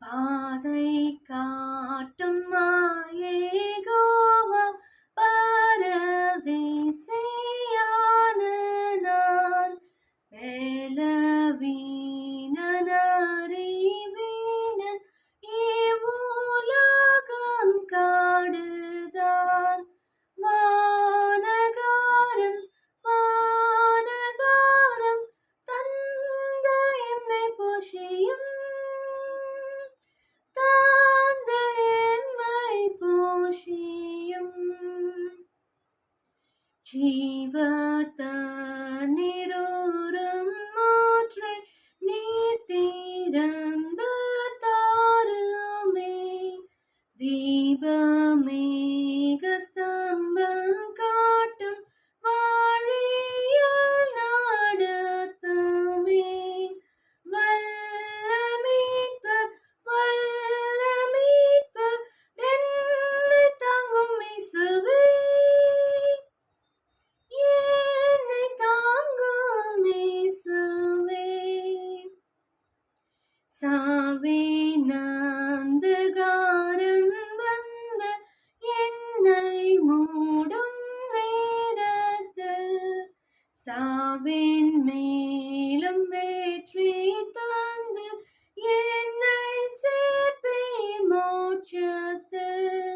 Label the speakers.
Speaker 1: பாதை காட்டும் மாயேகோவா பரதேசியான நான் பலவீனன் அறிவீனன் இவ்வுலகம் காடுதான் வானகாரம் வானகாரம் தந்த எம்மை போஷியும் தந்த எம்மை போஷியும் ஜீவத்தண்ணீரூறும் ஊற்றை நீர் திறந்து தாருமே தீபமேக ஸ்தம்பம் காட்டும் வாழியல் நடத்துமே வல்ல மீட்பர் என்னை தாங்கும் இயேசுவே என்னை தாங்கும் இயேசுவே சாவின் அந்தகாரம் வந்து என்னை மூடும் நேரத்தில் சாவின் மேலும் வெற்றி தந்து என்னை சேர்ப்பே மோட்சத்தில்